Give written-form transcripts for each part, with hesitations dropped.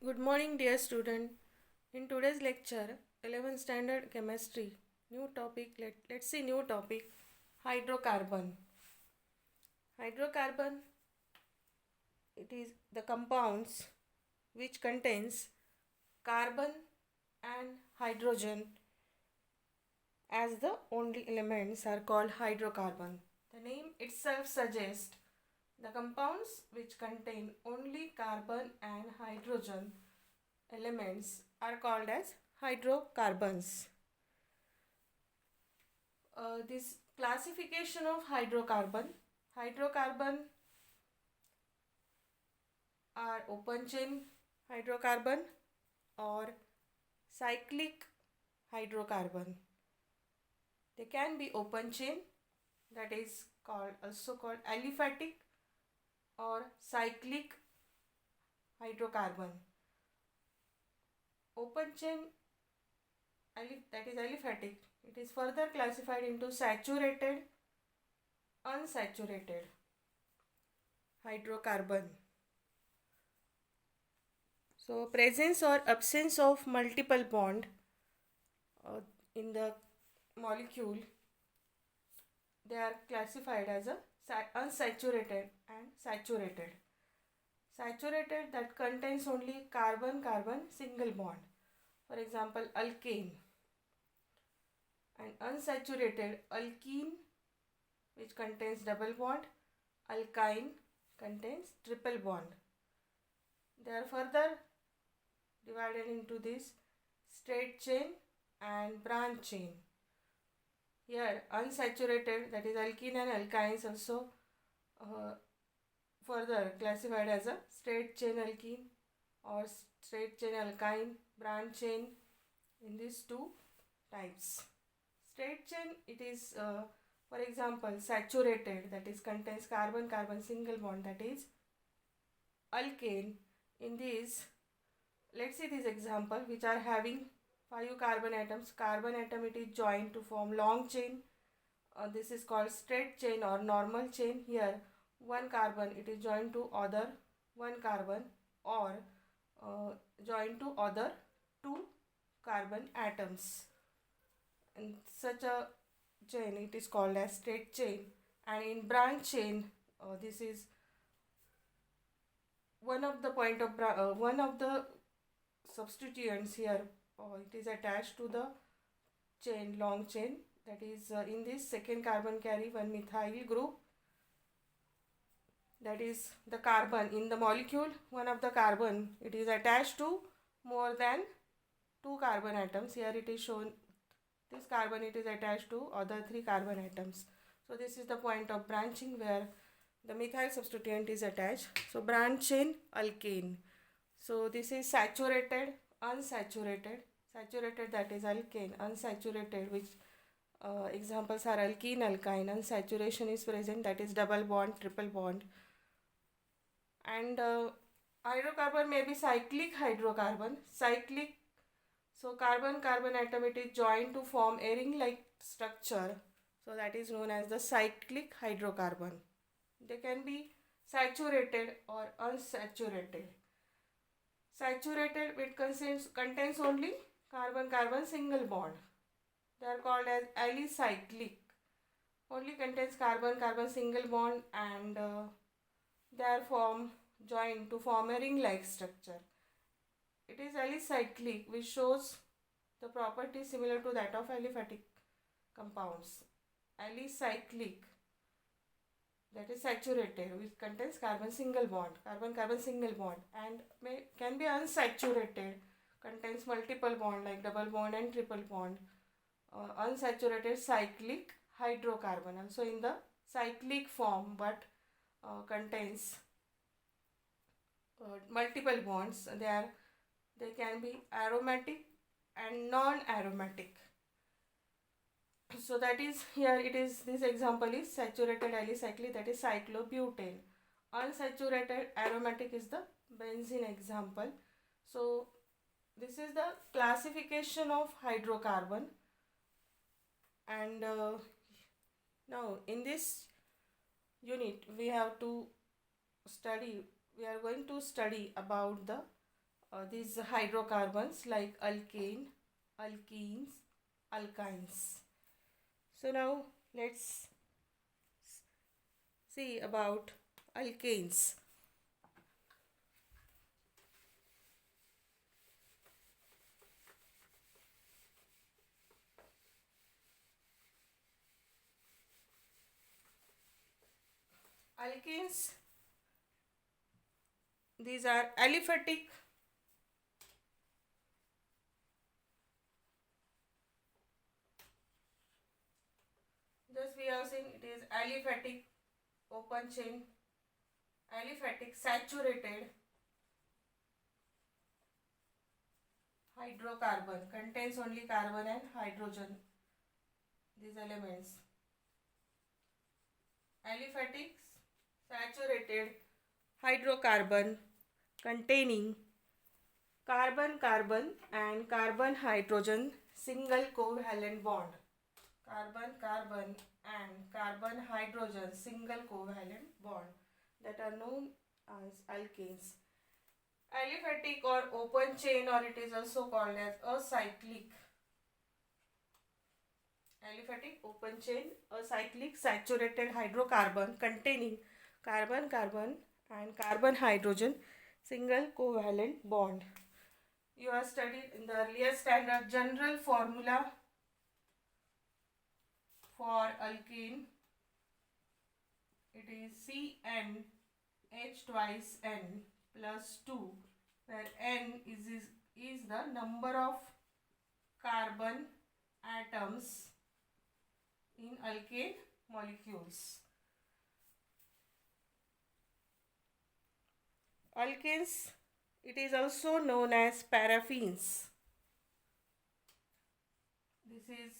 Good morning, dear student. In today's lecture, 11th standard chemistry, new topic. Let's see new topic, hydrocarbon. Hydrocarbon, it is the compounds which contains carbon and hydrogen as the only elements are called hydrocarbon. The name itself suggests the compounds which contain only carbon and hydrogen elements are called as hydrocarbons. This classification of hydrocarbon are open chain hydrocarbon or cyclic hydrocarbon. They can be open chain, that is also called aliphatic, or cyclic hydrocarbon. Open chain, that is aliphatic, it is further classified into saturated, unsaturated hydrocarbon. So presence or absence of multiple bond in the molecule, they are classified as a unsaturated and saturated. Saturated, that contains only carbon-carbon single bond, for example alkane. And unsaturated, alkene, which contains double bond, alkyne contains triple bond. They are further divided into this straight chain and branch chain. Here unsaturated, that is alkene and alkynes, also further classified as a straight chain alkene or straight chain alkyne, branch chain, in these two types. Straight chain, it is for example saturated, that is contains carbon-carbon single bond, that is alkane. In these, let's see this example, which are having 5 carbon atoms. Carbon atom, it is joined to form long chain. This is called straight chain or normal chain. Here one carbon, it is joined to other one carbon, or joined to other 2 carbon atoms. In such a chain, it is called as straight chain. And in branch chain, this is one of the one of the substituents here. It is attached to the chain, long chain, that is in this second carbon carry one methyl group, that is the carbon in the molecule. One of the carbon, it is attached to more than 2 carbon atoms. Here it is shown, this carbon, it is attached to other 3 carbon atoms. So this is the point of branching where the methyl substituent is attached. So branch chain alkane. So this is saturated, unsaturated. Saturated, that is alkane. Unsaturated, which examples are alkene, alkyne. Unsaturation is present, that is double bond, triple bond. And hydrocarbon may be cyclic hydrocarbon. Cyclic, so carbon-carbon atom, it is joined to form a ring-like structure. So that is known as the cyclic hydrocarbon. They can be saturated or unsaturated. Saturated, it contains only carbon-carbon single bond. They are called as alicyclic. Only contains carbon-carbon single bond, and they are joined to form a ring-like structure. It is alicyclic, which shows the property similar to that of aliphatic compounds. Alicyclic, that is saturated, which contains carbon carbon single bond, and can be unsaturated, contains multiple bond like double bond and triple bond. Unsaturated cyclic hydrocarbon, also in the cyclic form, but contains multiple bonds. They can be aromatic and non-aromatic. So that is, here it is, this example is saturated alicyclic, that is cyclobutane. Unsaturated aromatic is the benzene example. So this is the classification of hydrocarbon. And now in this unit we are going to study about the these hydrocarbons like alkane, alkenes, alkynes. So now let's see about alkanes. Alkanes, these are aliphatic. Just we are saying it is aliphatic, open chain, aliphatic saturated hydrocarbon, contains only carbon and hydrogen, these elements. Aliphatic saturated hydrocarbon containing carbon carbon and carbon hydrogen single covalent bond. Carbon carbon and carbon hydrogen single covalent bond, that are known as alkanes. Aliphatic or open chain, or it is also called as acyclic. Aliphatic open chain acyclic saturated hydrocarbon containing carbon carbon and carbon hydrogen single covalent bond. You have studied in the earlier standard general formula for alkane. It is CnH twice N plus 2, where N is the number of carbon atoms in alkane molecules. Alkanes, it is also known as paraffins. This is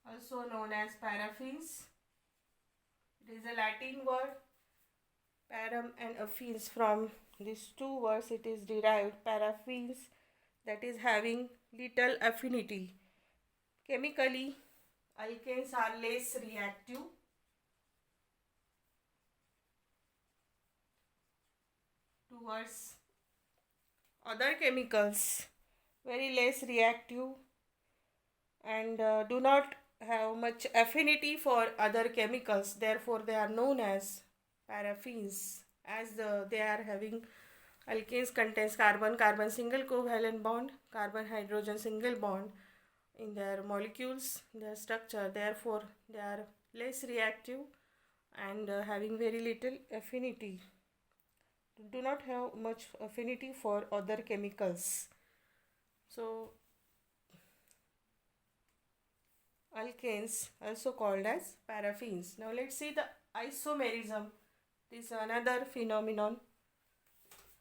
also known as paraffins. It is a Latin word, param and affins. From these two words it is derived. Paraffins, that is having little affinity. Chemically, alkanes are less reactive towards other chemicals, very less reactive, and do not have much affinity for other chemicals. Therefore, they are known as paraffins, as they are having alkanes contains carbon carbon single covalent bond, carbon hydrogen single bond in their molecules, their structure. Therefore, they are less reactive and having very little affinity, do not have much affinity for other chemicals. So alkanes also called as paraffins. Now let's see the isomerism. This is another phenomenon.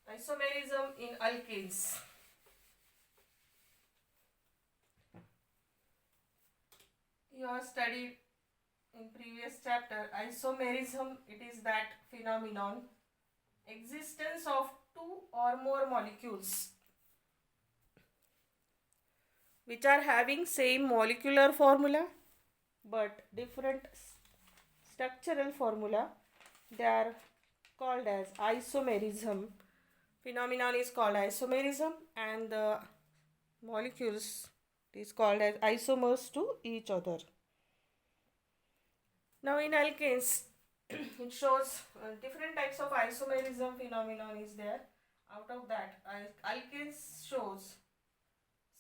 Isomerism in alkanes. You have studied in previous chapter isomerism. It is that phenomenon, existence of two or more molecules which are having same molecular formula but different structural formula. They are called as isomerism. Phenomenon is called isomerism, and the molecules is called as isomers to each other. Now in alkanes, it shows different types of isomerism phenomenon is there. Out of that, alkanes shows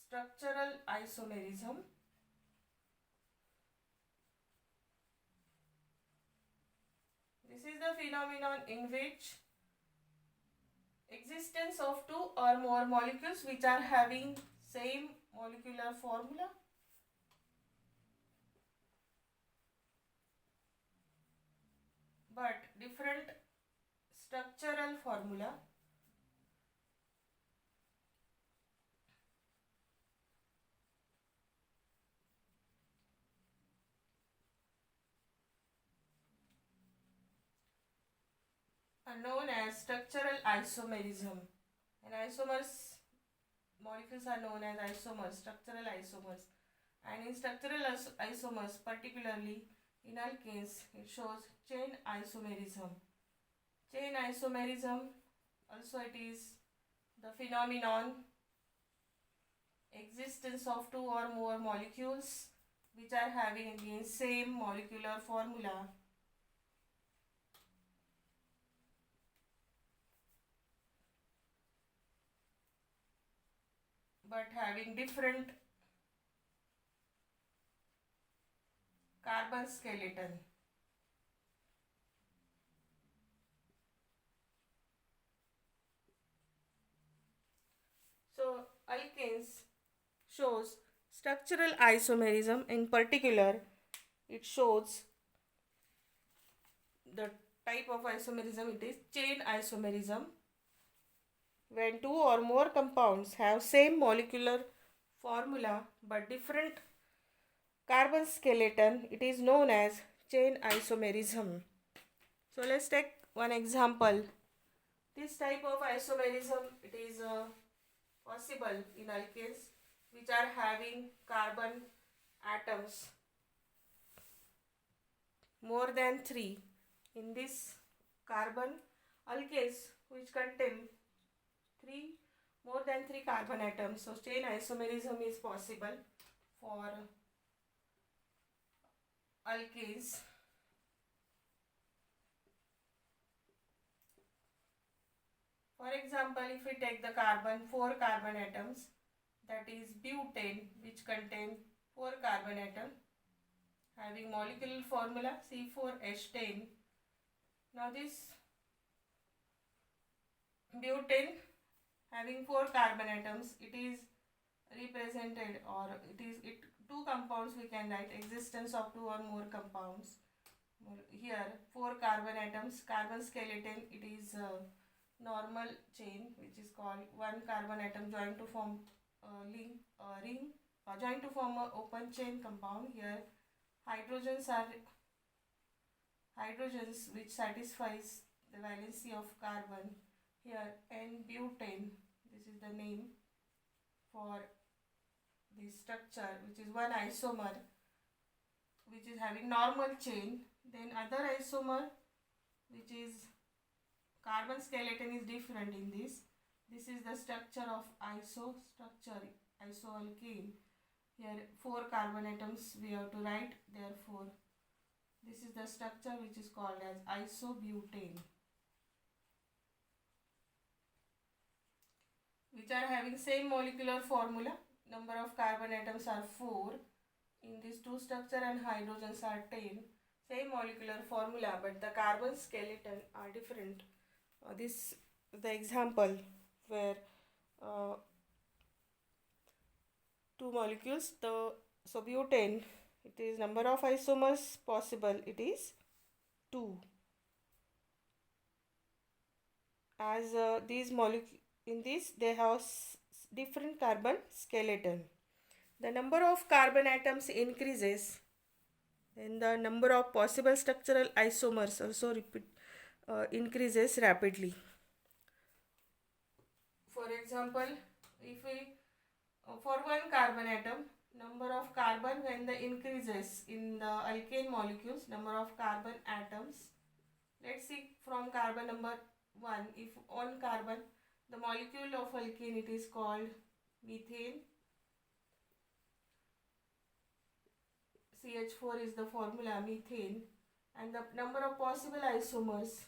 structural isomerism, this is the phenomenon in which existence of two or more molecules which are having same molecular formula but different structural formula are known as structural isomerism. And isomers, molecules are known as isomers, structural isomers. And in structural isomers, particularly in alkanes, it shows chain isomerism. Chain isomerism, also it is the phenomenon existence of two or more molecules which are having again same molecular formula but having different carbon skeleton. So alkanes shows structural isomerism. In particular, it shows the type of isomerism, it is chain isomerism. When two or more compounds have same molecular formula but different carbon skeleton, it is known as chain isomerism. So let's take one example. This type of isomerism, it is possible in alkanes which are having carbon atoms more than 3. In this carbon alkanes which contain 3 more than 3 carbon atoms, so chain isomerism is possible for alkanes. For example, if we take the carbon 4 carbon atoms, that is butane, which contain 4 carbon atom having molecular formula C4H10. Now this butane having 4 carbon atoms, it is represented, or it two compounds we can write existence of two or more compounds. Here 4 carbon atoms, carbon skeleton, it is normal chain which is called one carbon atom joined to form a ring, joined to form a open chain compound. Here hydrogens are hydrogens which satisfies the valency of carbon. Here N-butane, this is the name for this structure, which is one isomer which is having normal chain. Then other isomer which is carbon skeleton is different in this. This is the structure of isoalkane. Here 4 carbon atoms we have to write, therefore this is the structure which is called as isobutane, which are having same molecular formula. Number of carbon atoms are 4 in these two structure and hydrogens are 10. Same molecular formula but the carbon skeleton are different. This is the example where two molecules, so butane, it is number of isomers possible, it is 2. As these molecules, in this they have different carbon skeleton. The number of carbon atoms increases, then the number of possible structural isomers also increases rapidly. For example, if we for one carbon atom, number of carbon when the increases in the alkane molecules, number of carbon atoms. Let's see from carbon number 1, if on carbon, the molecule of alkane, it is called methane. CH4 is the formula, methane, and the number of possible isomers.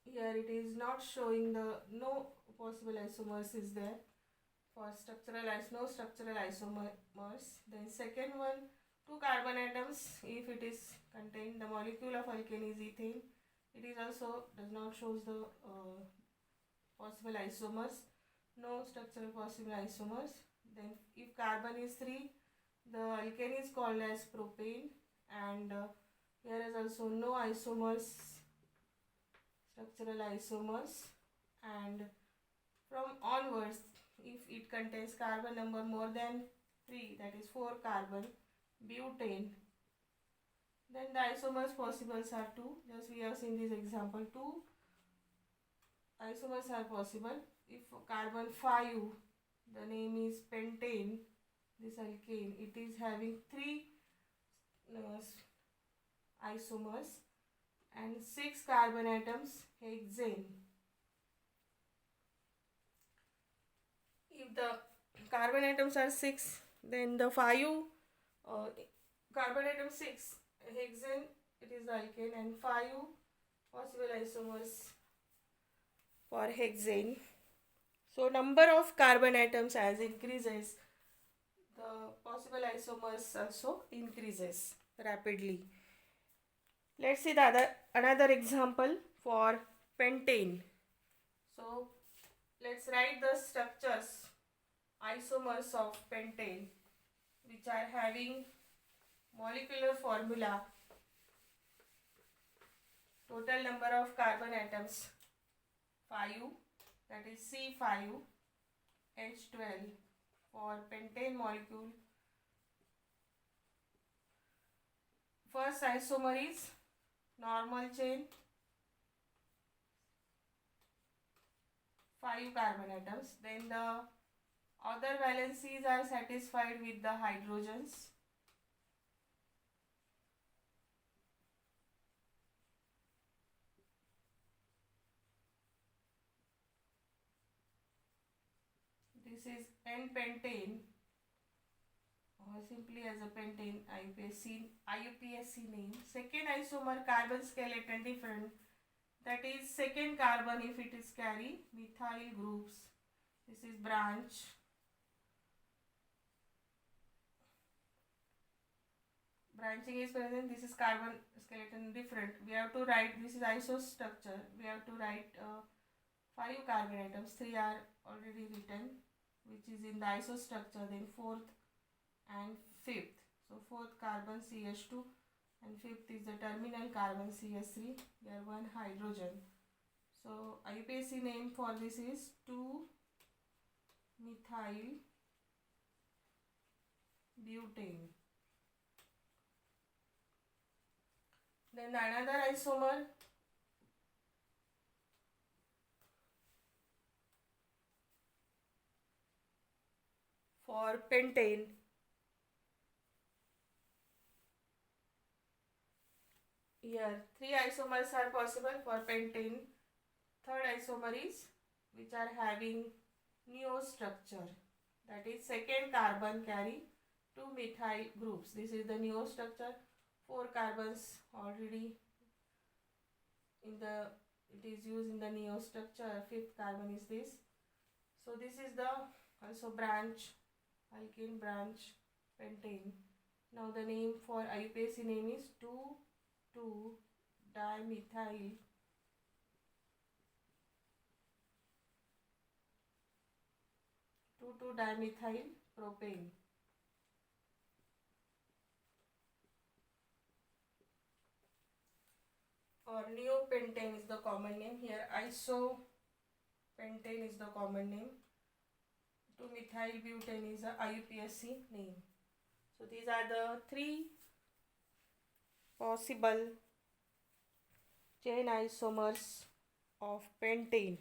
Here it is not showing no possible isomers is there for no structural isomers. Then second one, 2 carbon atoms, if it is contained, the molecule of alkane is ethane. It is also does not shows the possible isomers, no structural possible isomers. Then if carbon is 3, the alkane is called as propane, and here is also no isomers, structural isomers. And from onwards, if it contains carbon number more than 3, that is 4 carbon, butane, then the isomers possibles are 2. Just we have seen this example, 2 isomers are possible. If carbon 5, the name is pentane, this alkane, it is having 3 isomers, and 6 carbon atoms hexane. If the carbon atoms are 6, then the 5 carbon atom 6 hexane, it is alkane, and 5 possible isomers for hexane. So number of carbon atoms as increases, the possible isomers also increases rapidly. Let's see the another example for pentane. So let's write the structures, isomers of pentane, which are having molecular formula, total number of carbon atoms 5, that is C5H12 for pentane molecule. First isomer is normal chain, 5 carbon atoms. Then the other valencies are satisfied with the hydrogens. This is N-pentane, or simply as a pentane, IUPAC name. Second isomer, carbon skeleton different, that is second carbon if it is carry methyl groups. This is branch. Branching is present. This is carbon skeleton different. We have to write, this is isostructure. We have to write 5 carbon atoms. 3 are already written, which is in the isostructure. Then fourth and fifth. So fourth carbon CH2 and fifth is the terminal carbon CH3. There one hydrogen. So IUPAC name for this is 2-methyl butane. Then another isomer, for pentane, here 3 isomers are possible for pentane. Third isomer is which are having neo structure, that is second carbon carry 2 methyl groups. This is the neo structure. 4 carbons already in the, it is used in the neo structure. Fifth carbon is this. So this is the also branch, alkane branch pentane. Now the name for IUPAC name is 2,2-dimethyl propane. Or neopentane is the common name. Here isopentane is the common name. 2-methyl butane is a IUPAC name. So these are the 3 possible chain isomers of pentane.